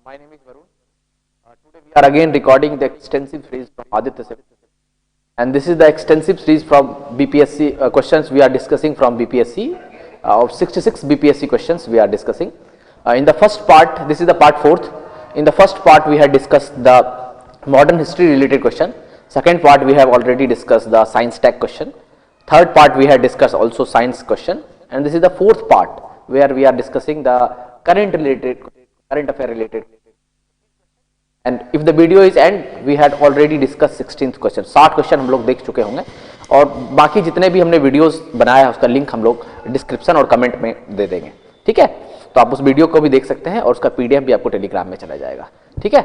My name is Varun. Today we are again recording the extensive series from Aditya Sethi. And this is the extensive series from BPSC questions we are discussing from BPSC. Of 66 BPSC questions we are discussing. In the first part, this is the part 4th. In the first part we had discussed the modern history related question. Second part we have already discussed the science tech question. Third part we had discussed also science question. And this is the fourth part where we are discussing the current affair related. And if the video is end, we had already discussed 16th question. 60 question हम लोग देख चुके होंगे और बाकी जितने भी हमने वीडियोस बनाया है उसका लिंक हम लोग डिस्क्रिप्शन और कमेंट में दे देंगे, ठीक है। तो आप उस वीडियो को भी देख सकते हैं और उसका पीडीएफ भी आपको टेलीग्राम में चला जाएगा, ठीक है।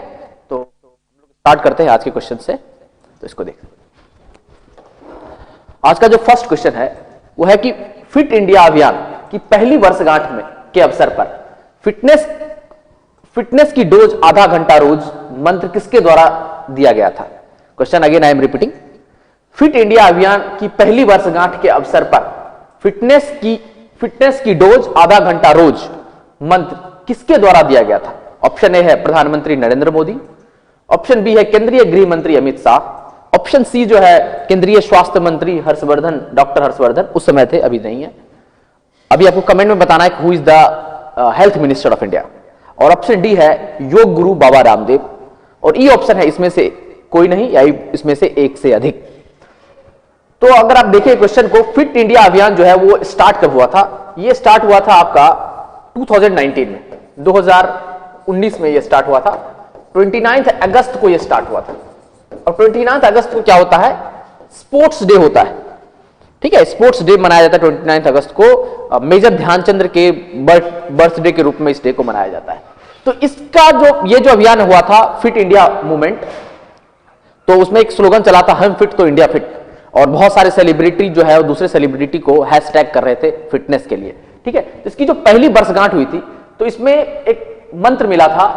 तो हम लोग स्टार्ट करते हैं आज के क्वेश्चन से। तो इसको देख, आज का जो फर्स्ट क्वेश्चन है वो है कि फिट इंडिया अभियान की पहली वर्षगांठ में के अवसर पर फिटनेस की डोज आधा घंटा रोज मंत्र किसके द्वारा दिया गया था। Question again I am repeating, fit India अभियान की पहली वर्षगांठ के अवसर पर फिटनेस की डोज आधा घंटा रोज मंत्र किसके द्वारा दिया गया था। ऑप्शन ए है प्रधानमंत्री नरेंद्र मोदी, ऑप्शन बी है केंद्रीय गृह मंत्री अमित शाह, ऑप्शन सी जो है केंद्रीय स्वास्थ्य मंत्री हर्षवर्धन, डॉक्टर हर्षवर्धन उस समय थे, अभी नहीं है। अभी आपको कमेंट में बताना है कि who is the health minister of India. और ऑप्शन डी है योग गुरु बाबा रामदेव, और ई ऑप्शन है इसमें से कोई नहीं या इसमें से एक से अधिक। तो अगर आप देखें क्वेश्चन को, फिट इंडिया अभियान जो है वो स्टार्ट कब हुआ था। ये स्टार्ट हुआ था आपका 2019 में, 2019 में ये स्टार्ट हुआ था। 29 अगस्त को ये स्टार्ट हुआ था और 29 अगस्त को क्या होता है, स्पोर्ट्स डे होता है, ठीक है। स्पोर्ट्स डे मनाया जाता है 29 अगस्त को, मेजर ध्यानचंद्र के बर्थडे के रूप में इस डे को मनाया जाता है। तो इसका ये जो अभियान हुआ था फिट इंडिया मूवमेंट, तो उसमें एक स्लोगन चला था हम फिट तो इंडिया फिट, और बहुत सारे सेलिब्रिटी जो है वो दूसरे सेलिब्रिटी को हैशटैग कर रहे थे फिटनेस के लिए, ठीक है। तो इसकी जो पहली वर्षगांठ हुई थी तो इसमें एक मंत्र मिला था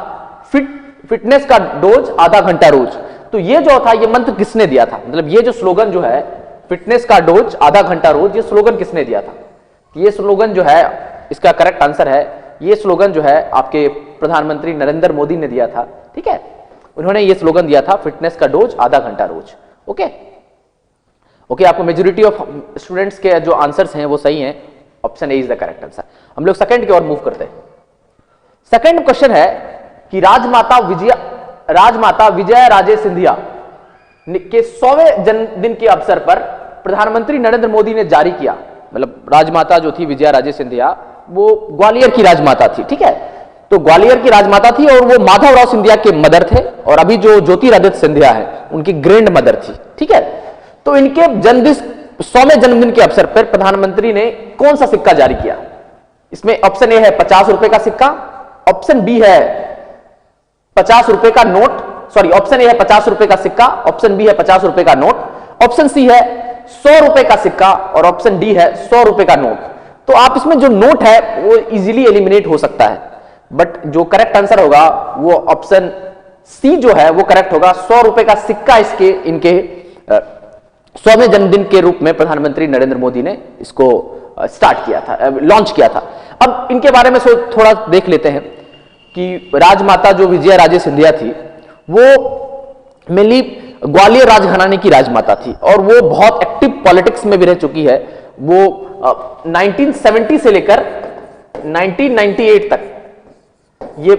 फिटनेस का डोज आधा घंटा रोज। तो ये जो था ये मंत्र किसने दिया था, मतलब ये जो स्लोगन जो है फिटनेस का डोज आधा घंटा रोज, ये स्लोगन किसने दिया था। ये स्लोगन जो है, इसका करेक्ट आंसर है, ये स्लोगन जो है आपके प्रधानमंत्री नरेंद्र मोदी ने दिया था, ठीक है। उन्होंने ये स्लोगन दिया था फिटनेस का डोज आधा घंटा रोज। ओके ओके, आपको मेजॉरिटी ऑफ स्टूडेंट्स के जो आंसर्स हैं वो सही हैं, option A is the correct answer. हम लोग सेकंड की ओर मूव करते हैं। सेकंड क्वेश्चन है कि राजमाता विजया राजे सिंधिया के 100वें जन्मदिन के अवसर पर प्रधानमंत्री नरेंद्र मोदी ने जारी किया, मतलब राजमाता जो थी विजया राजे सिंधिया वो ग्वालियर की राजमाता थी, ठीक है। तो ग्वालियर की राजमाता थी और वो माधवराव सिंधिया के मदर थे, और अभी जो ज्योतिरादित्य सिंधिया है उनकी ग्रैंड मदर थी, ठीक है। तो इनके जन्मदिन 100वें जन्मदिन के अवसर पर प्रधानमंत्री ने कौन सा सिक्का जारी किया। इसमें ऑप्शन ए है 50 रुपए का सिक्का, ऑप्शन बी है 50 रुपए का नोट, सॉरी ऑप्शन ए है 50 रुपए का सिक्का, ऑप्शन बी है 50 रुपए का नोट, ऑप्शन सी है 100 रुपए का सिक्का और ऑप्शन डी है 100 रुपए का नोट। तो आप इसमें जो नोट है वो इजीली एलिमिनेट हो सकता है, बट जो करेक्ट आंसर होगा वो ऑप्शन सी जो है वो करेक्ट होगा। 100 रुपए का सिक्का इनके 100वें जन्मदिन के रूप में प्रधानमंत्री नरेंद्र मोदी ने इसको स्टार्ट किया था, लॉन्च किया था। अब इनके बारे में थोड़ा देख लेते हैं कि राजमाता जो विजया राजे सिंधिया थी वो मेनली ग्वालियर राजघराने की राजमाता थी और वो बहुत एक्टिव पॉलिटिक्स में भी रह चुकी है। वो 1970 से लेकर 1998 तक ये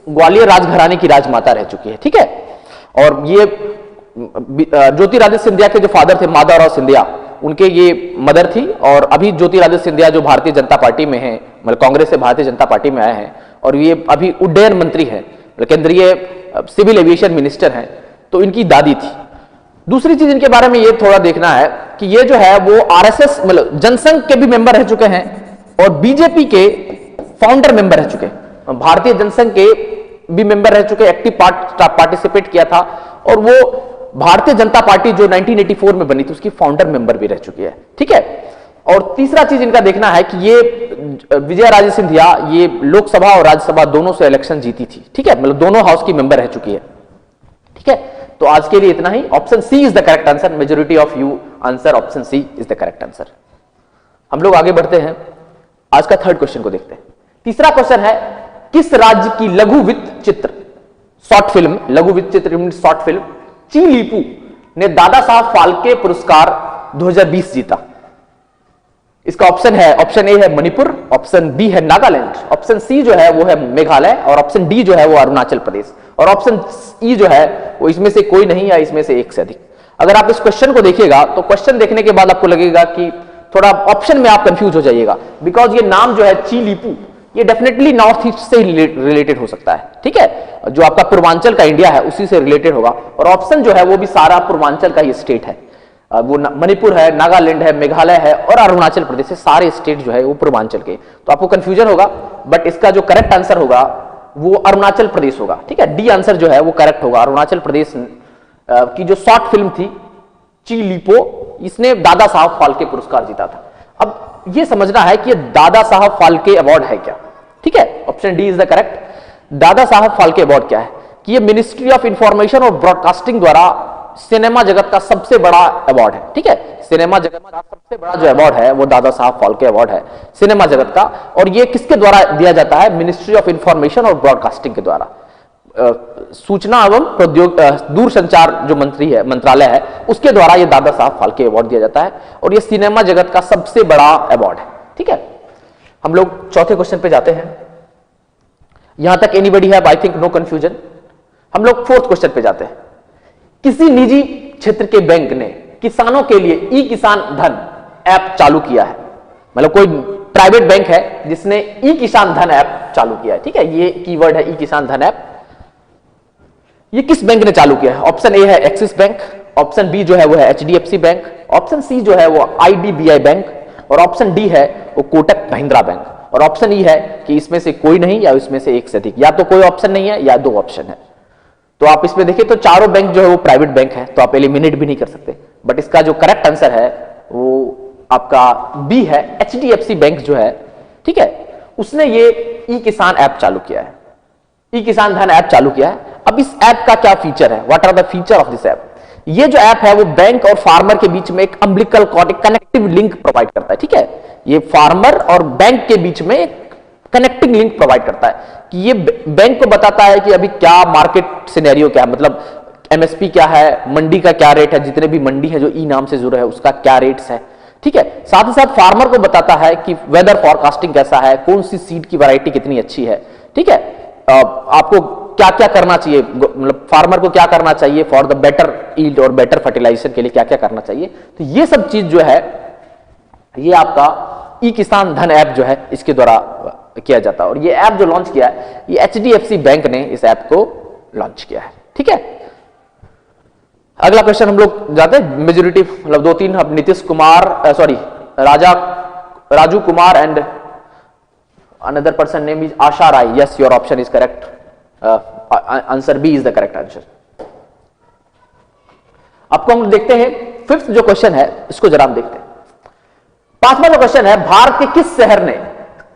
ग्वालियर राजघराने की राजमाता रह चुकी है, ठीक है। और ये ज्योतिरादित्य सिंधिया के जो फादर थे माधवराव सिंधिया, उनके ये मदर थी, और अभी ज्योतिरादित्य सिंधिया जो भारतीय जनता पार्टी में है, मतलब कांग्रेस से भारतीय जनता पार्टी में आए हैं, और ये अभी उड्डयन मंत्री हैं, केंद्रीय सिविल एविएशन मिनिस्टर हैं, तो इनकी दादी थी। दूसरी चीज इनके बारे में ये थोड़ा देखना है कि ये जो है वो आरएसएस मतलब जनसंघ के भी मेंबर रह चुके हैं और बीजेपी के फाउंडर मेंबर रह चुके हैं, भारतीय जनसंघ के भी मेंबर रह चुके, एक्टिव पार्टिसिपेट किया था, और वो भारतीय जनता पार्टी जो 1984 में बनी थी उसकी फाउंडर मेंबर भी रह चुकी है, ठीक है। और तीसरा चीज इनका देखना है कि ये विजया राजे सिंधिया ये लोकसभा और राज्यसभा दोनों से इलेक्शन जीती थी, ठीक है, मतलब दोनों हाउस की मेंबर रह चुकी है, ठीक है। तो आज के लिए इतना ही, option C is the correct answer. Majority of you answer option C is the correct answer. हम लोग आगे बढ़ते हैं, आज का थर्ड क्वेश्चन को देखते हैं। तीसरा क्वेश्चन है किस राज्य की लघु वित्त चित्र शॉर्ट फिल्म, लघु विचित्र शॉर्ट फिल्म ची लीपू ने दादा साहब फाल्के पुरस्कार 2020 जीता? इसका ऑप्शन है, ऑप्शन ए है मणिपुर, ऑप्शन बी है नागालैंड, ऑप्शन सी जो है वो है मेघालय, और ऑप्शन डी जो है वो अरुणाचल प्रदेश, और ऑप्शन ई जो है वो इसमें से कोई नहीं या इसमें से एक से अधिक। अगर आप इस क्वेश्चन को देखिएगा तो क्वेश्चन देखने के बाद आपको लगेगा कि थोड़ा ऑप्शन में आप कंफ्यूज हो जाइएगा, बिकॉज ये नाम जो है ची लीपू ये डेफिनेटली नॉर्थ ईस्ट से रिलेटेड हो सकता है, ठीक है, जो आपका पूर्वांचल का इंडिया है उसी से रिलेटेड होगा, और ऑप्शन जो है वो भी सारा पूर्वांचल का ही स्टेट है, वो मणिपुर है, नागालैंड है, मेघालय है और अरुणाचल प्रदेश है, सारे स्टेट जो है वो पूर्वांचल के, तो आपको कंफ्यूजन होगा, बट इसका जो करेक्ट आंसर होगा वो अरुणाचल प्रदेश होगा, ठीक है, डी आंसर जो है वो करेक्ट होगा। अरुणाचल प्रदेश की जो शॉर्ट फिल्म थी ची लीपो, इसने दादा साहब फाल्के पुरस्कार जीता था। अब ये समझना है कि ये दादा साहब फाल्के अवार्ड है क्या, ठीक है, option D is the correct. Dada Saheb Phalke award क्या है कि ये मिनिस्ट्री ऑफ इंफॉर्मेशन और ब्रॉडकास्टिंग द्वारा सिनेमा जगत का सबसे बड़ा अवार्ड है, ठीक है, सिनेमा जगत का सबसे बड़ा जो अवार्ड है वो दादा साहब फाल्के अवार्ड है सिनेमा जगत का, और ये किसके द्वारा दिया जाता है? मिनिस्ट्री ऑफ इंफॉर्मेशन और ब्रॉडकास्टिंग के द्वारा, सूचना एवं दूरसंचार जो मंत्रालय है उसके द्वारा ये दादा साहब फाल्के अवार्ड दिया जाता है, और ये सिनेमा जगत का सबसे बड़ा अवार्ड है, ठीक है। हम लोग चौथे क्वेश्चन पे जाते हैं। यहां तक एनीबडी है? I think no confusion. हम लोग फोर्थ क्वेश्चन पे जाते हैं। किसी निजी क्षेत्र के बैंक ने किसानों के लिए ई किसान धन ऐप चालू किया है, मतलब कोई प्राइवेट बैंक है जिसने ई किसान धन ऐप चालू किया है, ठीक है, ये कीवर्ड है ई किसान धन ऐप। ये किस बैंक ने चालू किया है? ऑप्शन ए है एक्सिस बैंक, ऑप्शन बी जो है वो है एचडीएफसी बैंक, ऑप्शन सी जो है वो आईडीबीआई बैंक, और ऑप्शन डी है वो कोटक महिंद्रा बैंक, और ऑप्शन ई है कि इसमें से कोई नहीं या इसमें से एक से अधिक, या तो कोई ऑप्शन नहीं है या दो ऑप्शन है। तो आप इसमें देखिए तो चारों बैंक जो है वो प्राइवेट बैंक है, तो आप एलिमिनेट भी नहीं कर सकते, बट इसका जो करेक्ट आंसर है वो आपका बी है, एचडीएफसी बैंक जो है, ठीक है, उसने ये ई किसान ऐप चालू किया है, ई किसान धन ऐप चालू किया है। अब इस ऐप का क्या फीचर है? What are the feature of this app? ये जो ऐप है वो बैंक और फार्मर के बीच में एक अम्बिलिकल कॉर्ड, एक कनेक्टिव लिंक प्रोवाइड करता है, ठीक है, ये फार्मर और बैंक के बीच में एक कनेक्टिंग लिंक प्रोवाइड करता है कि ये बैंक को बताता है कि अभी क्या मार्केट सिनेरियो क्या है, मतलब एमएसपी क्या है, मंडी का क्या रेट है, जितने भी मंडी है जो ई नाम से जुड़े है उसका क्या रेट्स है, ठीक है, साथ ही साथ फार्मर को बताता है कि वेदर फॉरकास्टिंग कैसा है, कौन सी सीड की वैरायटी कितनी अच्छी है, ठीक है, आपको क्या क्या करना चाहिए, मतलब फार्मर को क्या करना चाहिए फॉर द बेटर ईल्ड और बेटर फर्टिलाइजेशन के लिए क्या क्या करना चाहिए। तो ये सब चीज जो है ये आपका ई किसान धन ऐप जो है इसके द्वारा किया जाता है, और ये ऐप जो लॉन्च किया है ये एचडीएफसी बैंक ने इस ऐप को लॉन्च किया है, ठीक है। अगला क्वेश्चन हम लोग जाते हैं मेजोरिटी, मतलब दो तीन, अब Nitish Kumar, sorry Raju Kumar and another person name is Asha Rai. Yes, your option is correct, answer B is the correct answer. आपको हम देखते हैं फिफ्थ जो क्वेश्चन है इसको जरा हम देखते हैं। पांचवा जो क्वेश्चन है, भारत के किस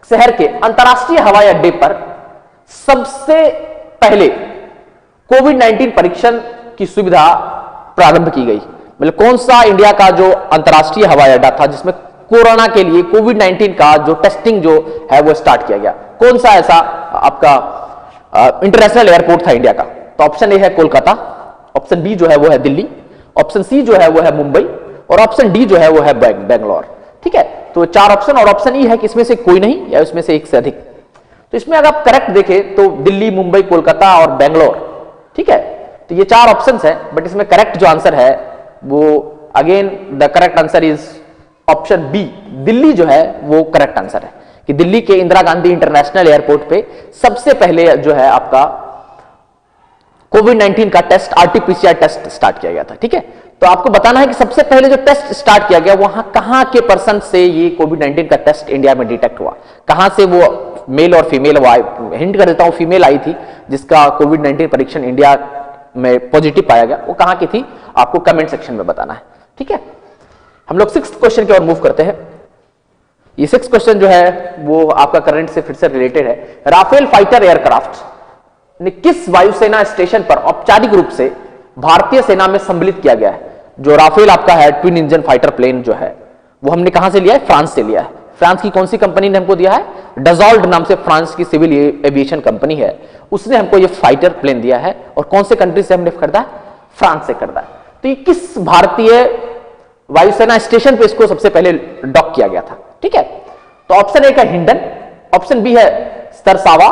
शहर के अंतरराष्ट्रीय हवाई अड्डे पर सबसे पहले कोविड-19 परीक्षण की सुविधा प्रारंभ की गई? मतलब कौन सा इंडिया का जो अंतरराष्ट्रीय हवाई अड्डा था जिसमें कोरोना के लिए कोविड-19 का जो टेस्टिंग जो है वो स्टार्ट किया गया, कौन सा ऐसा आपका इंटरनेशनल एयरपोर्ट था इंडिया का? तो ऑप्शन ए है कोलकाता, ऑप्शन बी जो है वो है दिल्ली, ऑप्शन सी जो है वो है मुंबई, और ऑप्शन डी जो है वो है बेंगलोर, ठीक है। तो चार ऑप्शन, और ऑप्शन ई है कि इसमें से कोई नहीं या इसमें से एक से अधिक। तो इसमें अगर आप करेक्ट देखें तो दिल्ली, मुंबई, कोलकाता और बेंगलोर, ठीक है, तो ये चार ऑप्शन है, बट इसमें करेक्ट जो आंसर है वो again the correct answer is option B, Delhi जो है वो करेक्ट आंसर है कि दिल्ली के इंदिरा गांधी इंटरनेशनल एयरपोर्ट पे सबसे पहले जो है आपका कोविड-19 का टेस्ट, आरटीपीसीआर टेस्ट स्टार्ट किया गया था, ठीक है। तो आपको बताना है कि सबसे पहले जो टेस्ट स्टार्ट किया गया वहां कहां के पर्सन से ये कोविड-19 का टेस्ट इंडिया में डिटेक्ट हुआ, कहां से वो मेल और फीमेल हुआ। हिंट कर देता हूं, फीमेल आई थी जिसका कोविड-19 परीक्षण इंडिया में पॉजिटिव पाया गया, वो कहां की थी आपको कमेंट सेक्शन में बताना है, ठीक है। हम लोग सिक्स्थ क्वेश्चन की ओर मूव करते हैं। ये सिक्स्थ क्वेश्चन जो है वो आपका करंट से फिर से रिलेटेड है। राफेल फाइटर एयरक्राफ्ट ने किस वायुसेना स्टेशन पर औपचारिक रूप से भारतीय सेना में सम्मिलित किया गया है? जो राफेल आपका है ट्विन इंजन फाइटर प्लेन जो है वो हमने कहां से लिया है? फ्रांस से लिया है। फ्रांस की कौन सी कंपनी ने हमको दिया है? डजॉल्ट नाम से फ्रांस की सिविल एविएशन कंपनी है, उसने हमको ये फाइटर प्लेन दिया है। और कौन से कंट्री से हमने खरीदा है? फ्रांस से खरीदा है। तो ये किस भारतीय वायुसेना स्टेशन पे इसको सबसे पहले डॉक किया गया था? ठीक है, तो ऑप्शन ए है हिंडन, ऑप्शन बी है सरसावा,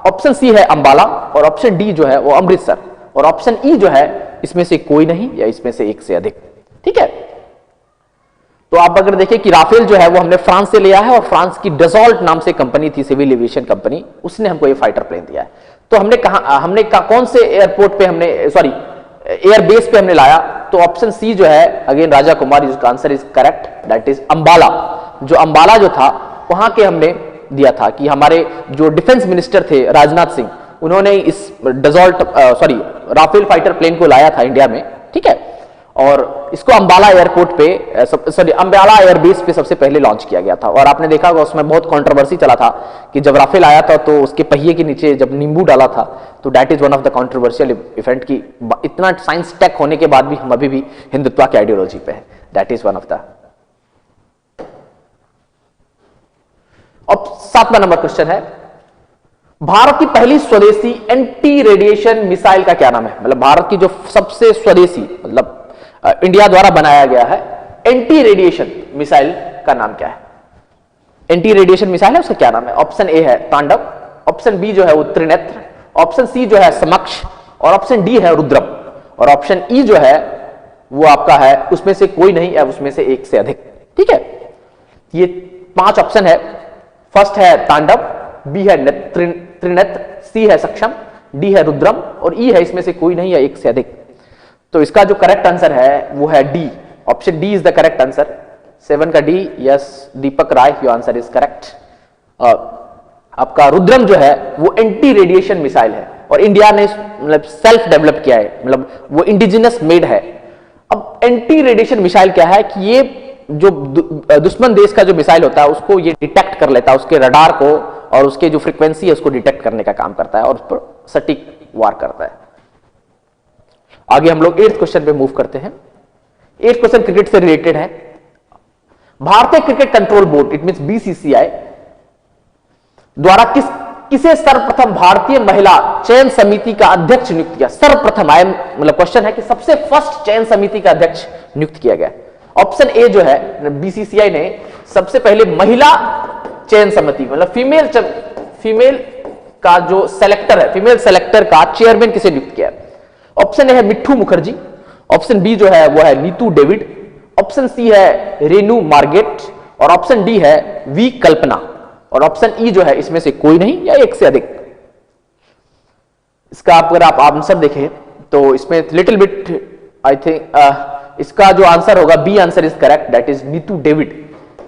ऑप्शन सी है अंबाला और ऑप्शन डी जो है वो अमृतसर, और ऑप्शन ई जो है इसमें से कोई नहीं या इसमें से एक से अधिक। ठीक है, तो आप अगर देखें कि राफेल जो है वो हमने फ्रांस से लिया है और फ्रांस की डसॉल्ट नाम से कंपनी थी, सिविल एविएशन कंपनी, उसने हमको ये फाइटर प्लेन दिया है। तो हमने कौन से एयरपोर्ट पे हमने, सॉरी एयरबेस पे हमने लाया? तो ऑप्शन सी जो है अगेन राजा कुमार, इसका answer is correct, that is Ambala. जो अंबाला जो था वहां के हमने दिया था कि हमारे जो डिफेंस मिनिस्टर थे राजनाथ सिंह, उन्होंने इस डसॉल्ट राफेल फाइटर प्लेन को लाया था इंडिया में। ठीक है, और इसको अंबाला एयरपोर्ट पे अंबाला एयरबेस पे सबसे पहले लॉन्च किया गया था। और आपने देखा होगा उसमें बहुत कंट्रोवर्सी चला था कि जब राफेल आया था तो उसके पहिए के नीचे जब नींबू डाला था, तो that is one of the controversial event की। इतना साइंस टेक होने के बाद भी हम अभी भी हिंदुत्व की आइडियोलॉजी पे है। That is one of the. अब 7वां नंबर क्वेश्चन है, भारत की पहली स्वदेशी एंटी रेडिएशन मिसाइल का क्या नाम है? मतलब भारत की जो सबसे स्वदेशी, मतलब इंडिया द्वारा बनाया गया है एंटी रेडिएशन मिसाइल का नाम क्या है? एंटी रेडिएशन मिसाइल है, उसका क्या नाम है? ऑप्शन ए है तांडव, ऑप्शन बी जो है वो त्रिनेत्र, ऑप्शन सी जो है समक्ष, और ऑप्शन डी है रुद्रम, और ऑप्शन ई जो है वो आपका है उसमें से कोई नहीं या उसमें से एक से अधिक। ठीक है, ये 5 ऑप्शन है। फर्स्ट है तांडव, बी है त्रिनेत्र, सी है सक्षम, डी है रुद्रम और ई है इसमें से कोई नहीं या एक से अधिक। तो इसका जो करेक्ट आंसर है वो है D, option D is the correct answer. 7 का D. Yes Deepak Rai, your answer is correct. आपका रुद्रम जो है वो एंटी रेडिएशन मिसाइल है और इंडिया ने मतलब सेल्फ डेवलप किया है, मतलब वो इंडिजिनस मेड है। अब एंटी रेडिएशन मिसाइल क्या है कि ये जो दुश्मन देश का जो मिसाइल होता है उसको ये डिटेक्ट कर लेता है, उसके रडार को और उसके जो फ्रीक्वेंसी है उसको डिटेक्ट करने का काम करता है और उस पर सटीक वार करता है। आगे हम लोग 8th क्वेश्चन पे मूव करते हैं। 8th क्वेश्चन क्रिकेट से रिलेटेड है। भारतीय cricket control board, it means BCCI द्वारा किसे सर्वप्रथम भारतीय महिला चयन समिति का अध्यक्ष नियुक्त किया? सर्वप्रथम मतलब क्वेश्चन है कि सबसे फर्स्ट चयन समिति का अध्यक्ष नियुक्त किया गया। ऑप्शन ए जो है बीसीसीआई ने सबसे पहले महिला चयन समिति, मतलब फीमेल का जो सेलेक्टर है, फीमेल सेलेक्टर का चेयरमैन किसे नियुक्त किया? ऑप्शन ए है मिट्ठू मुखर्जी, ऑप्शन बी जो है वो है नीतू डेविड, ऑप्शन सी है रेनू मार्गेट और ऑप्शन डी है वी कल्पना, और ऑप्शन ई जो है इसमें से कोई नहीं या एक से अधिक। इसका अगर आप आंसर देखें तो इसमें लिटिल बिट आई थिंक इसका जो आंसर होगा B answer is correct, that is Neetu David.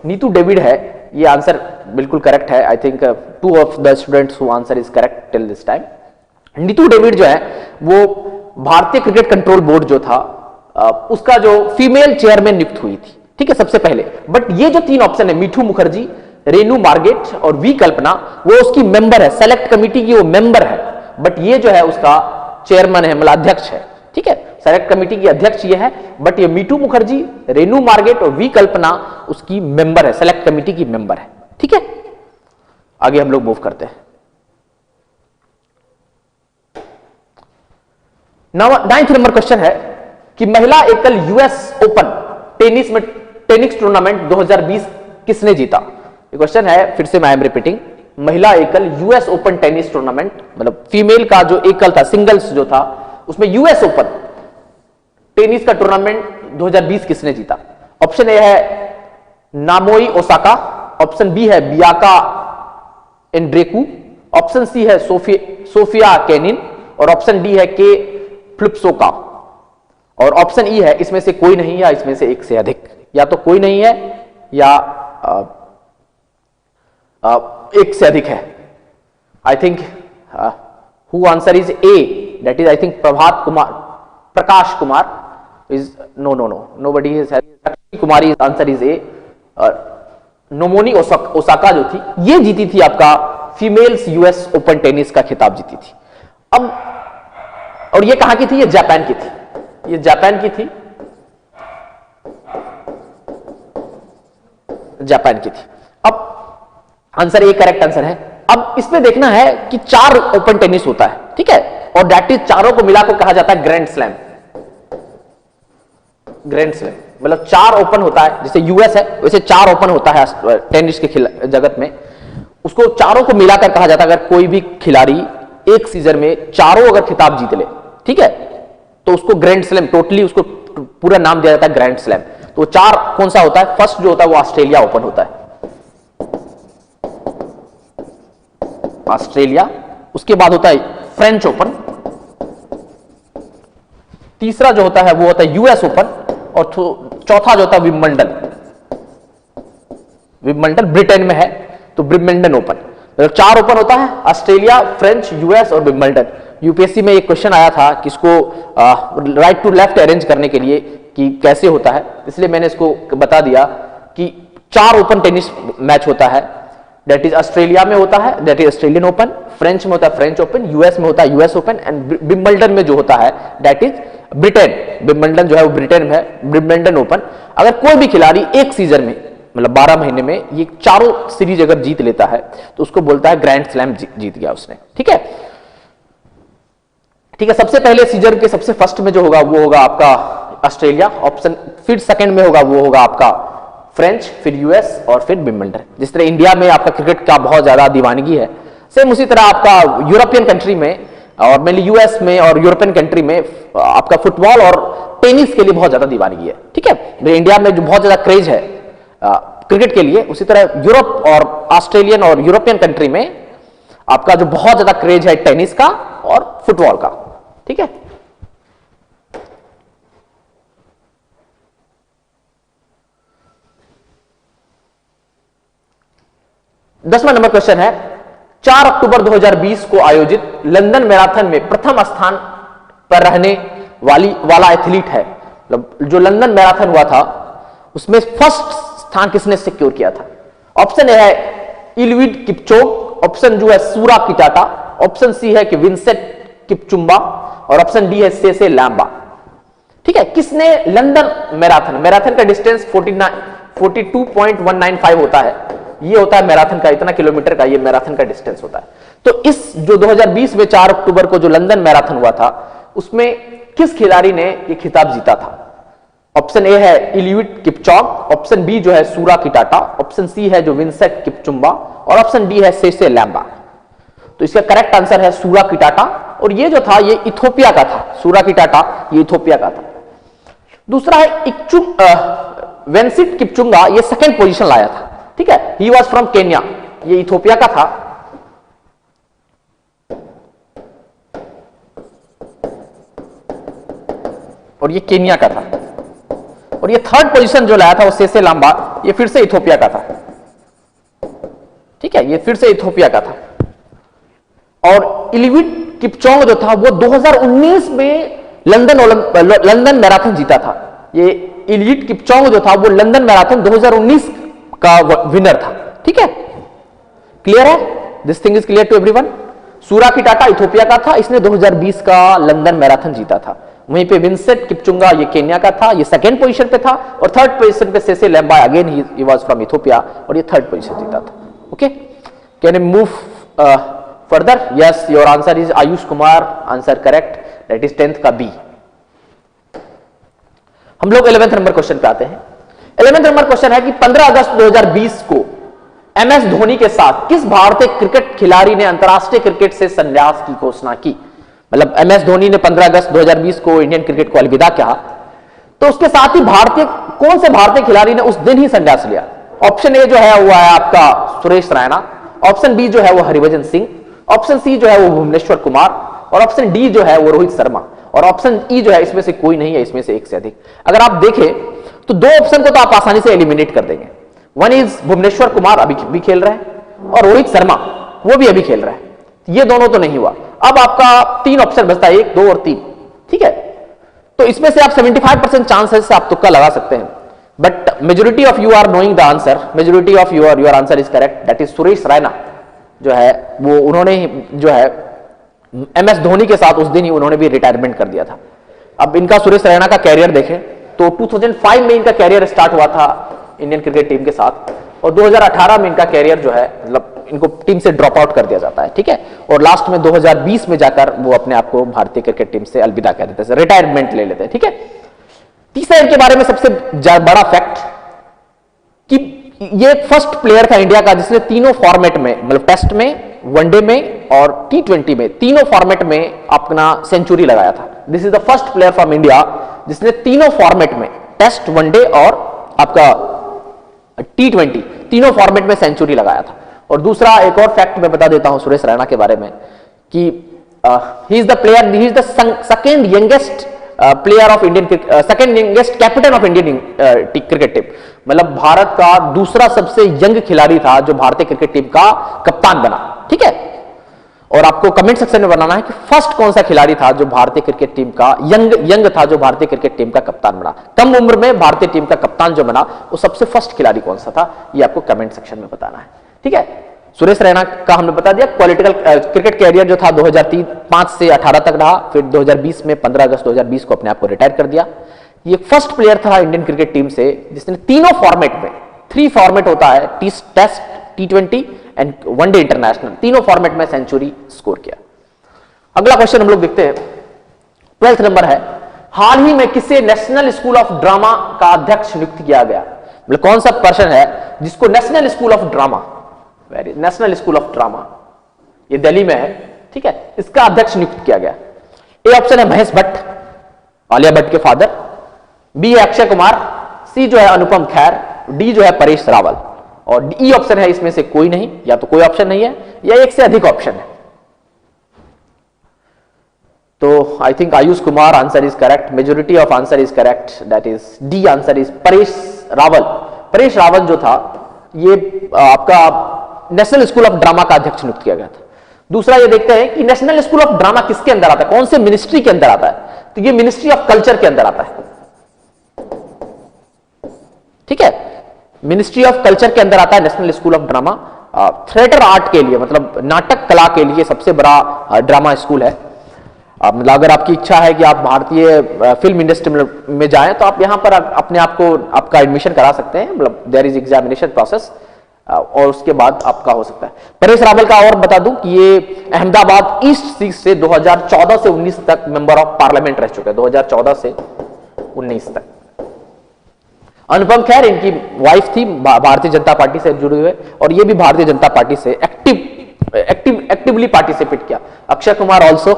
Neetu David है, ये आंसर बिल्कुल करेक्ट है। I think 2 of the students who answer is correct till this time. Neetu David जो है वो भारतीय क्रिकेट कंट्रोल बोर्ड जो था उसका जो फीमेल चेयरमैन नियुक्त हुई थी। ठीक है, सबसे पहले। बट ये जो 3 ऑप्शन है, मिठू मुखर्जी, रेनू मार्गेट और वी कल्पना, वो उसकी मेंबर है, सेलेक्ट कमिटी की वो मेंबर है, बट ये जो है उसका चेयरमैन है, मतलब अध्यक्ष है। ठीक है, सेलेक्ट कमिटी की अध्यक्ष ये है, बट ये मिठू मुखर्जी, रेनू मार्गेट और वी कल्पना उसकी मेंबर है, सेलेक्ट कमिटी की मेंबर है। ठीक है, आगे हम लोग मूव करते हैं। 9th नंबर क्वेश्चन है कि महिला एकल यूएस ओपन टेनिस टूर्नामेंट 2020 किसने जीता? ये क्वेश्चन है, फिर से मैं एम रिपीटिंग। महिला एकल यूएस ओपन टेनिस टूर्नामेंट, मतलब फीमेल का जो एकल था, सिंगल्स जो था, उसमें यूएस ओपन टेनिस का टूर्नामेंट 2020 किसने जीता? ऑप्शन ए है नामोई ओसाका, ऑप्शन बी है बियाका एंड्रेकू, ऑप्शन सी है सोफिया केनिन और ऑप्शन डी है के फ्लिप्सोका, और ऑप्शन ई है इसमें से कोई नहीं या इसमें से एक से अधिक। या तो कोई नहीं है या एक से अधिक है। I think who answer is A, that is I think Prakash Kumar is nobody is Kumari, answer is A. Naomi Osaka जो थी ये जीती थी आपका फीमेल्स यूएस ओपन टेनिस का खिताब जीती थी। अब और ये कहां की थी? ये जापान की थी, ये जापान की थी, जापान की थी। अब आंसर ए करेक्ट आंसर है। अब इसमें देखना है कि 4 ओपन टेनिस होता है, ठीक है, और दैट इज चारों को मिलाकर कहा जाता है ग्रैंड स्लैम। ग्रैंड स्लैम मतलब 4 ओपन होता है, जैसे यूएस है वैसे 4 ओपन होता है टेनिस के जगत में, उसको चारों को मिलाकर कहा जाता है अगर कोई भी खिलाड़ी एक सीजन में चारों अगर खिताब जीत ले, ठीक है, तो उसको ग्रैंड स्लैम, टोटली उसको पूरा नाम दिया जाता है ग्रैंड स्लैम। तो 4 कौन सा होता है? फर्स्ट जो होता है वो ऑस्ट्रेलिया ओपन होता है, ऑस्ट्रेलिया। उसके बाद होता है फ्रेंच ओपन, तीसरा जो होता है वो होता है यूएस ओपन, और चौथा जो होता है विंबलडन। विंबलडन ब्रिटेन में है तो विंबलडन ओपन। मतलब 4 ओपन होता है, ऑस्ट्रेलिया, फ्रेंच, यूएस और विंबलडन। यूपीएससी में एक क्वेश्चन आया था कि इसको राइट टू लेफ्ट अरेंज करने के लिए कि कैसे होता है, इसलिए मैंने इसको बता दिया कि 4 ओपन टेनिस मैच होता है, दैट इज ऑस्ट्रेलिया में होता है that is Australian open, French में होता है फ्रेंच ओपन, यूएस में होता है यूएस ओपन, एंड विंबलडन में जो होता है दैट इज ब्रिटेन। विंबलडन जो है वो ब्रिटेन में है, विंबलडन ओपन। अगर कोई भी खिलाड़ी एक सीजन में मतलब 12 महीने में ये चारों सीरीज अगर जीत लेता है तो उसको बोलता है ग्रैंड स्लैम जीत गया उसने, ठीक है। ठीक है, सबसे पहले सीजन के सबसे फर्स्ट में जो होगा वो होगा आपका ऑस्ट्रेलिया ऑप्शन, फिर सेकंड में होगा वो होगा आपका फ्रेंच, फिर यूएस और फिर विंबलडन। जिस तरह इंडिया में आपका क्रिकेट का बहुत ज्यादा दीवानगी है, सेम उसी तरह आपका यूरोपियन कंट्री में और मेनली यूएस में और यूरोपियन कंट्री में आपका फुटबॉल और टेनिस के लिए बहुत ज्यादा दीवानगी है, ठीक है। इंडिया में जो बहुत ज्यादा क्रेज है क्रिकेट के लिए, उसी तरह यूरोप और ऑस्ट्रेलियन और यूरोपियन कंट्री में आपका जो बहुत ज्यादा क्रेज है टेनिस का और फुटबॉल का, ठीक है। दसवां नंबर क्वेश्चन है, 4 अक्टूबर 2020 को आयोजित लंदन मैराथन में प्रथम स्थान पर रहने वाला एथलीट है। जो लंदन मैराथन हुआ था उसमें फर्स्ट स्थान किसने सिक्योर किया था? ऑप्शन ए है इलविड किपचोग, ऑप्शन जो है सूरा किटाटा, ऑप्शन सी है कि विंसेंट किपचुम्बा और ऑप्शन डी है सेसे लैम्बा, ठीक है। किसने लंदन मैराथन का डिस्टेंस 42.195 होता है, ये होता है मैराथन का, इतना किलोमीटर का ये मैराथन का डिस्टेंस होता है। तो इस जो 2020 में 4 अक्टूबर को जो लंदन मैराथन हुआ था उसमें किस खिलाड़ी ने ये खिताब जीता था? ऑप्शन ए है इलिविड किपचॉग, ऑप्शन बी जो है सूरा किटाटा, ऑप्शन सी है जो विंसेंट किपचुम्बा और ऑप्शन डी है सेसे लैम्बा। तो इसका करेक्ट आंसर है सूरा किटाटा, और ये जो था ये इथोपिया का था, सूरा किटाटा ये इथोपिया का था। दूसरा है विंसेंट किपचुम्बा, ये सेकंड पोजीशन लाया था, ठीक है। ही वॉज फ्रॉम केन्या, ये इथोपिया का था। और ये केन्या का था। और ये थर्ड पोजीशन जो लाया था वो सेसे लाम्बा, ये फिर से इथोपिया का था, ठीक है, ये फिर से इथोपिया का था। और इलिविड किपचोंग जो था वो 2019 में लंदन मैराथन जीता था। ये इलिविड किपचोंग जो था वो लंदन मैराथन 2019 का विनर था, ठीक है। क्लियर है? This thing is clear to everyone. सूरा किटाटा इथोपिया का था, इसने 2020 का लंदन मैराथन जीता था। वहीं पे विंसेंट किपचुंगा ये केन्या का था, ये सेकंड पोजीशन पे था, और थर्ड पोजीशन पे Sisay Lemma again he was from Ethiopia और ये थर्ड पोजीशन जीता था। Okay, can you move further? Yes, your answer is Ayush Kumar, answer correct, that is 10th का बी। हम लोग 11th नंबर क्वेश्चन पे आते हैं। 11th नंबर क्वेश्चन है कि 15 अगस्त 2020 को एमएस धोनी के साथ किस भारतीय क्रिकेट खिलाड़ी ने अंतरराष्ट्रीय क्रिकेट से संन्यास की घोषणा की? मतलब एमएस धोनी ने 15 अगस्त 2020 को इंडियन क्रिकेट को अलविदा कहा, तो उसके साथ ही कौन से भारतीय खिलाड़ी ने उस दिन ही संन्यास लिया? ऑप्शन ए जो है वो है आपका सुरेश रैना, ऑप्शन बी जो है वो हरिभजन सिंह, ऑप्शन सी जो है वो भुवनेश्वर कुमार और ऑप्शन डी जो है वो रोहित शर्मा, और ऑप्शन ई जो है इसमें से कोई नहीं है, इसमें से एक से अधिक। अगर आप देखें तो 2 ऑप्शन को तो आप आसानी से एलिमिनेट कर देंगे। वन इज भुवनेश्वर कुमार, अभी भी खेल रहे हैं, और रोहित शर्मा वो भी अभी खेल रहे हैं, ये दोनों तो नहीं हुआ। अब आपका 3 ऑप्शन बचता है, 1, 2 और 3, ठीक है। तो इसमें से आप 75% चांसेस से आप तुक्का लगा सकते हैं, but majority of you are knowing the answer, majority of your answer is correct, that is Suresh Raina जो है वो, उन्होंने जो है एमएस धोनी के साथ उस दिन ही उन्होंने भी रिटायरमेंट कर दिया था। अब इनका सुरेश रैना का कैरियर देखें तो 2005 में इनका कैरियर स्टार्ट हुआ था, इंडियन क्रिकेट टीम के साथ, और 2018 में इनका कैरियर जो है मतलब इनको टीम से ड्रॉप आउट कर दिया जाता है, ठीक है। और लास्ट में 2020 में जाकर वो अपने आप को भारतीय क्रिकेट टीम से अलविदा कह देते हैं, रिटायरमेंट ले लेते हैं, ठीक है। तीसरा इनके बारे में सबसे बड़ा फैक्ट कि ये फर्स्ट प्लेयर था इंडिया का जिसने तीनों फॉर्मेट में, मतलब टेस्ट में, वनडे में और T20 में, तीनों फॉर्मेट में अपना सेंचुरी लगाया था। This is the first player from India जिसने तीनों फॉर्मेट में, टेस्ट, वनडे और आपका T20, तीनों फॉर्मेट में सेंचुरी लगाया था। और दूसरा एक और फैक्ट मैं बता देता हूं सुरेश रैना के बारे में कि he is the player, he is the second youngest player of Indian, second youngest captain of Indian cricket team, मतलब भारत का दूसरा सबसे यंग खिलाड़ी था जो भारतीय क्रिकेट टीम का कप्तान बना, ठीक है। और आपको कमेंट सेक्शन में बनाना है कि फर्स्ट कौन सा खिलाड़ी था जो भारतीय क्रिकेट टीम का यंग था, जो भारतीय क्रिकेट टीम का कप्तान बना, कम उम्र में भारतीय टीम का कप्तान जो बना वो सबसे फर्स्ट खिलाड़ी कौन सा था, ये आपको कमेंट सेक्शन में बताना है, ठीक है। सुरेश रैना का हमने बता दिया पॉलिटिकल क्रिकेट कैरियर जो था 2005 से 18 तक रहा, फिर 2020 में 15 अगस्त 2020 को अपने आप को रिटायर कर दिया। ये फर्स्ट प्लेयर था इंडियन क्रिकेट टीम से जिसने तीनों फॉर्मेट में, 3 फॉर्मेट होता है, test, T20 and one day international, तीनों फॉर्मेट में सेंचुरी स्कोर किया। अगला क्वेश्चन हम लोग देखते हैं, 12th नंबर है, हाल ही में किसे नेशनल स्कूल ऑफ ड्रामा का अध्यक्ष नियुक्त किया गया, मतलब कौन सा पर्सन है जिसको national school of drama, national school of drama, ये दिल्ली में है, ठीक है, इसका अध्यक्ष नियुक्त किया गया। ए ऑप्शन है महेश भट्ट, आलिया भट्ट के फादर, बी है अक्षय कुमार, सी जो है अनुपम खेर, डी जो है परेश रावल, और ई ऑप्शन है इसमें से कोई नहीं, या तो कोई ऑप्शन नहीं है या एक से अधिक ऑप्शन है। तो I think Ayush Kumar answer is correct, majority of answer is correct, that is D answer is Paresh Rawal. Paresh Rawal जो था ये आपका नेशनल स्कूल ऑफ ड्रामा का अध्यक्ष नियुक्त किया गया था। दूसरा ये देखते हैं कि नेशनल स्कूल ऑफ ड्रामा किसके अंदर आता है, कौन से मिनिस्ट्री के अंदर आता है, तो ये मिनिस्ट्री ऑफ कल्चर के अंदर आता है, ठीक है, मिनिस्ट्री ऑफ कल्चर के अंदर आता है national school of drama. Theatre art के लिए, मतलब नाटक कला के लिए सबसे बड़ा ड्रामा स्कूल है। मतलब अगर आपकी इच्छा है कि आप भारतीय फिल्म इंडस्ट्री में जाएं तो आप यहां पर अपने आप को आपका एडमिशन करा सकते हैं, मतलब देयर इज एग्जामिनेशन प्रोसेस, और उसके बाद आपका हो सकता है। परेश रावल का और बता दूं कि ये अहमदाबाद ईस्ट सीट से 2014 से 19 तक मेंबर ऑफ पार्लियामेंट रह चुके हैं, 2014 से 19 तक। अनुपम खेर इनकी वाइफ थी, भारतीय जनता पार्टी से जुड़े हुए, और ये भी भारतीय जनता पार्टी से एक्टिवली पार्टिसिपेट किया। अक्षय कुमार ऑल्सो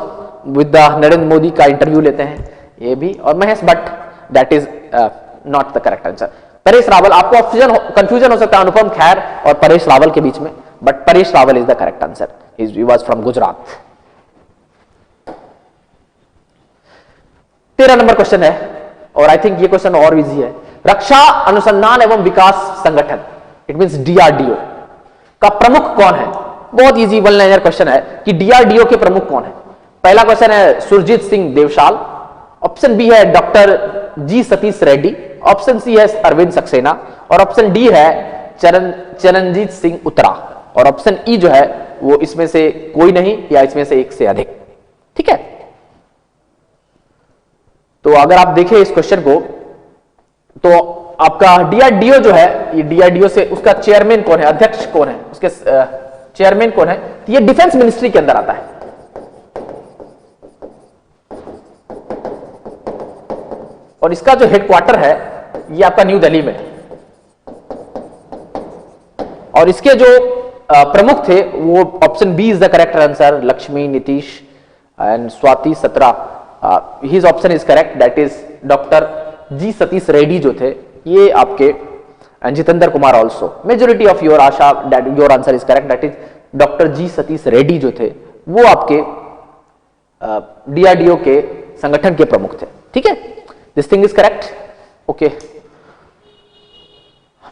विद नरेंद्र मोदी का इंटरव्यू लेते हैं ये भी, और Mahesh Bhatt, that is not the correct answer. Paresh Rawal, आपको कंफ्यूजन हो सकता है अनुपम खेर और परेश रावल के बीच में, but Paresh Rawal is the correct answer, he was from Gujarat. 13 number question है, और आई थिंक ये क्वेश्चन और इजी है। रक्षा अनुसंधान एवं विकास संगठन, इट मींस DRDO का प्रमुख कौन है? बहुत इजी वन लाइनर क्वेश्चन है कि DRDO के प्रमुख कौन है। पहला क्वेश्चन है सुरजीत सिंह देवशाल, ऑप्शन बी है doctor G Satish Reddy, option C है अरविंद सक्सेना, और ऑप्शन डी है चरणजीत सिंह उत्तरा, और ऑप्शन ई जो है वो इसमें से कोई नहीं या इसमें से एक से अधिक, ठीक है। तो अगर आप देखें इस क्वेश्चन को तो आपका DRDO जो है, ये DRDO से उसका चेयरमैन कौन है, अध्यक्ष कौन है, उसके चेयरमैन कौन है, तो ये डिफेंस मिनिस्ट्री के अंदर आता है। और इसका जो हेडक्वार्टर है ये आपका न्यू दिल्ली में है, और इसके जो प्रमुख थे वो option B is the correct answer, Lakshmi, Nitish and Swati Satra, his option is correct, that is doctor G Satish Reddy जो थे ये आपके, and Jitendra Kumar also. Majority of your आशा, that your answer is correct, that is doctor G Satish Reddy जो थे वो आपके DRDO के संगठन के प्रमुख थे, ठीक है। This thing is correct, okay.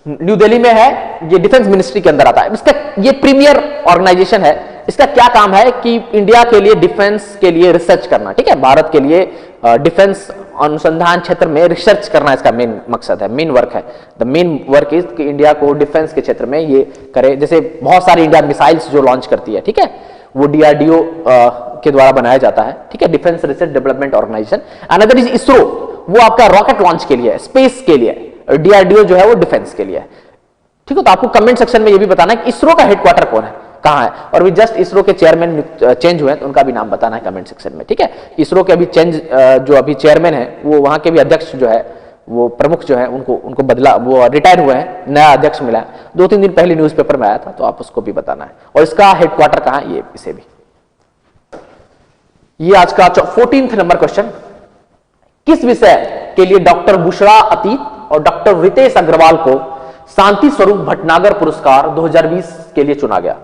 New Delhi में है, ये डिफेंस मिनिस्ट्री के अंदर आता है। इसका ये प्रीमियर ऑर्गेनाइजेशन है। इसका क्या काम है कि इंडिया के लिए डिफेंस के लिए रिसर्च करना, ठीक है, भारत के लिए डिफेंस अनुसंधान क्षेत्र में रिसर्च करना इसका मेन मकसद है, मेन वर्क है। द मेन वर्क इज कि इंडिया को डिफेंस के क्षेत्र में ये करे। जैसे बहुत सारी इंडिया मिसाइल्स जो लॉन्च करती है, ठीक है, वो DRDO के द्वारा बनाया जाता है, ठीक है, defence research development organisation. Another is ISRO, वो आपका रॉकेट लॉन्च के लिए है, स्पेस के लिए है, डीआरडीओ जो है वो डिफेंस के लिए है। ठीक है, तो आपको कमेंट सेक्शन में ये भी बताना है कि इसरो का हेडक्वार्टर कौन है, कहां है, और भी जस्ट इसरो के चेयरमैन चेंज हुए हैं तो उनका भी नाम बताना है कमेंट सेक्शन में। ठीक है, इसरो के अभी चेंज जो अभी चेयरमैन है वो वहां के भी अध्यक्ष जो है वो प्रमुख जो है उनको बदला, वो रिटायर हुए हैं, नया अध्यक्ष मिला है, 2-3 दिन पहले न्यूज़पेपर में आया था, तो आप उसको भी बताना है, और इसका हेडक्वार्टर कहां है ये इसे भी। ये आज का 14th नंबर क्वेश्चन, किस विषय के लिए डॉक्टर बुशरा अतीक और डॉक्टर रितेश अग्रवाल को शांति स्वरूप भटनागर पुरस्कार 2020 के लिए चुना गया?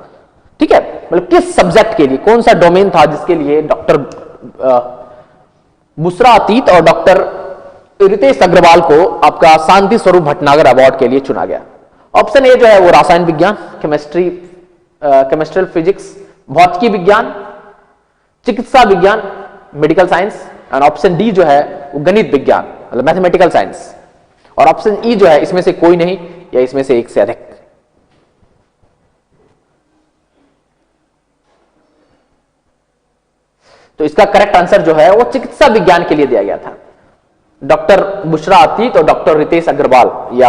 ठीक है, मतलब किस सब्जेक्ट के लिए, कौन सा डोमेन था जिसके लिए डॉक्टर बुशरा अतीक और डॉक्टर रितेश अग्रवाल को आपका शांति स्वरूप भटनागर अवार्ड के लिए चुना गया? ऑप्शन ए जो है वो रसायन विज्ञान, केमिस्ट्रियल फिजिक्स, भौतिकी विज्ञान, चिकित्सा विज्ञान, medical science, and option D जो है वो गणित विज्ञान, मतलब मैथमेटिकल साइंस, और ऑप्शन ई जो है इसमें से कोई नहीं या इसमें से एक से अधिक। तो इसका करेक्ट आंसर जो है वो चिकित्सा विज्ञान के लिए दिया गया था। डॉक्टर बुशरा अतीक और डॉक्टर रितेश अग्रवाल या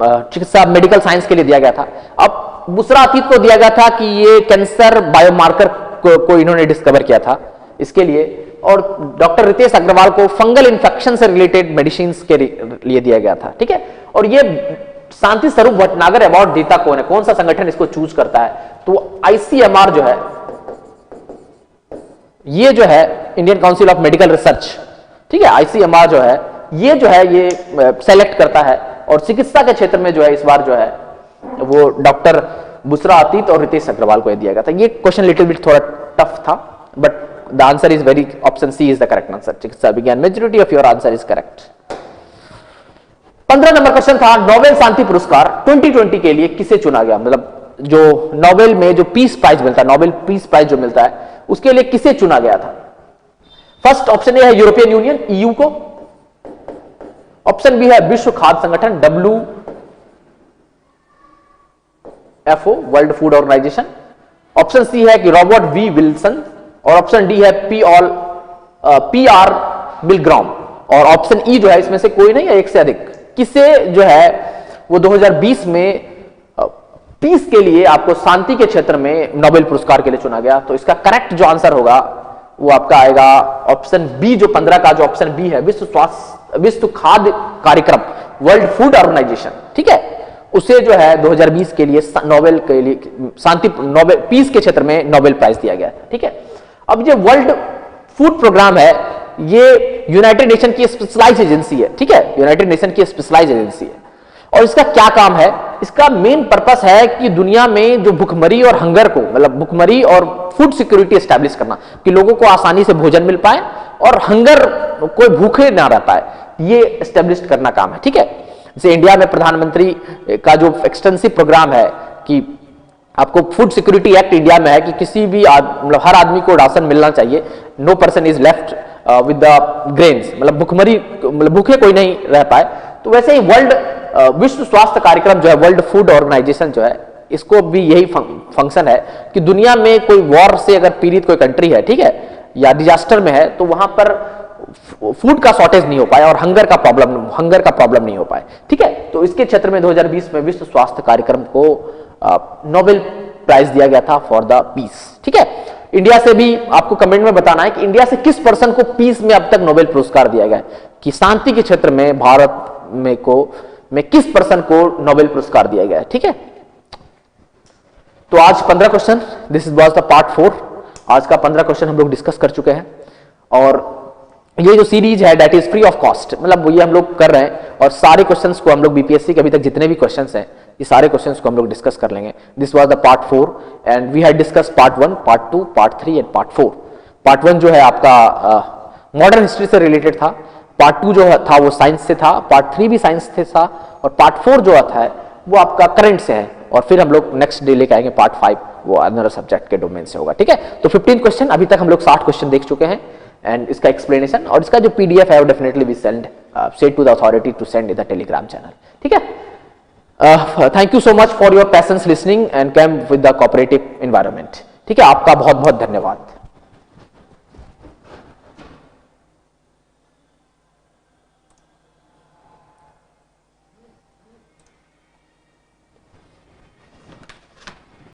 चिकित्सा मेडिकल साइंस के लिए दिया गया था। अब बुशरा अतीक को दिया गया था कि ये कैंसर बायोमार्कर को इन्होंने डिस्कवर किया था इसके लिए, और डॉक्टर रितेश अग्रवाल को फंगल इंफेक्शन से रिलेटेड मेडिसिन के लिए दिया गया था। ठीक है, और ये शांति स्वरूप भटनागर अवार्ड देता कौन है, कौन सा संगठन इसको चूज करता है? तो आईसीएमआर जो है, ये जो है Indian council of medical research, ठीक है, आईसीएमआर जो है ये सेलेक्ट करता है, और चिकित्सा के क्षेत्र में जो है इस बार जो है वो डॉक्टर बुशरा अतीक और रितेश अग्रवाल को दिया गया था। ये क्वेश्चन लिटिल बिट थोड़ा टफ था, but the answer is very, option C is the correct answer, चिकित्सा विज्ञान। Majority of your answer is correct. 15 number question था, नोबेल शांति पुरस्कार 2020 के लिए किसे चुना गया? मतलब जो नोबेल में जो पीस प्राइज मिलता है, नोबेल पीस प्राइज जो मिलता है, उसके लिए किसे चुना गया था? फर्स्ट ऑप्शन ए है यूरोपियन यूनियन, ईयू को। ऑप्शन बी है विश्व खाद्य संगठन, WFO, world food organisation. Option C है कि रॉबर्ट वी विल्सन, और ऑप्शन डी है PR मिलग्राम, और ऑप्शन ई जो है इसमें से कोई नहीं है, एक से अधिक। किसे जो है वो 2020 में पीस के लिए आपको शांति के क्षेत्र में नोबेल पुरस्कार के लिए चुना गया? तो इसका करेक्ट जो आंसर होगा वो आपका आएगा ऑप्शन बी, जो 15 का जो ऑप्शन बी है, विश्व खाद्य कार्यक्रम, वर्ल्ड फूड ऑर्गेनाइजेशन। ठीक है, उसे जो है 2020 के लिए नोबेल के लिए शांति नोबेल पीस के क्षेत्र में नोबेल प्राइज दिया गया। ठीक है, अब ये वर्ल्ड फूड प्रोग्राम है, ये यूनाइटेड नेशन की स्पेशलाइज एजेंसी है। ठीक है, यूनाइटेड नेशन की स्पेशलाइज एजेंसी है, और इसका क्या काम है? इसका मेन पर्पस है कि दुनिया में जो भुखमरी और हंगर को, मतलब भुखमरी और फूड सिक्योरिटी एस्टैब्लिश करना, कि लोगों को आसानी से भोजन मिल पाए और हंगर कोई भूखे ना रह पाए, ये एस्टैब्लिश करना काम है। ठीक है, जैसे इंडिया में प्रधानमंत्री का जो एक्सटेंसिव प्रोग्राम है कि आपको फूड सिक्योरिटी एक्ट इंडिया में है कि किसी भी मतलब हर आदमी को राशन मिलना चाहिए, no person is left with the grains, मतलब भुखमरी, मतलब भूखे कोई नहीं रह पाए। तो वैसे ही वर्ल्ड विश्व स्वास्थ्य कार्यक्रम जो है, वर्ल्ड फूड ऑर्गेनाइजेशन जो है, इसको भी यही फंक्शन है कि दुनिया में कोई वॉर से अगर पीड़ित कोई कंट्री है, ठीक है, या डिजास्टर में है, तो वहां पर फूड का शॉर्टेज नहीं हो पाए और हंगर का प्रॉब्लम नहीं हो पाए। ठीक है, तो इसके क्षेत्र में 2020 में विश्व स्वास्थ्य कार्यक्रम को नोबेल प्राइज दिया गया था फॉर द पीस। ठीक है, इंडिया से भी आपको कमेंट में बताना है कि इंडिया से किस पर्सन को पीस में अब तक नोबेल पुरस्कार दिया गया है, कि शांति के क्षेत्र में भारत में किस पर्सन को नोबेल पुरस्कार दिया गया है। ठीक है, तो आज 15 question, this was the part 4। आज का 15 क्वेश्चन हम लोग डिस्कस कर चुके हैं, और ये जो सीरीज है that is free of cost, मतलब ये हम लोग कर रहे हैं, और सारे क्वेश्चंस को हम लोग बीपीएससी के अभी तक जितने भी क्वेश्चंस हैं, ये सारे क्वेश्चंस को हम लोग डिस्कस कर लेंगे। This was the part 4 and we had discuss part 1, part 2, part 3 and part 4। Part 1 जो है आपका मॉडर्न हिस्ट्री से रिलेटेड था, पार्ट 2 जो था वो साइंस से था, पार्ट 3 भी साइंस से था, और पार्ट 4 जो आता है वो आपका करंट से है, और फिर हम लोग नेक्स्ट डे लेके आएंगे पार्ट 5, वो अदर सब्जेक्ट के डोमेन से होगा। ठीक है, तो 15 क्वेश्चन, अभी तक हम लोग 60 क्वेश्चन देख चुके हैं, एंड इसका एक्सप्लेनेशन और इसका जो पीडीएफ है वो definitely we send to the authority to send in the Telegram channel. ठीक है, thank you so much for your patience listening and come with the cooperative environment. ठीक है, आपका बहुत बहुत धन्यवाद।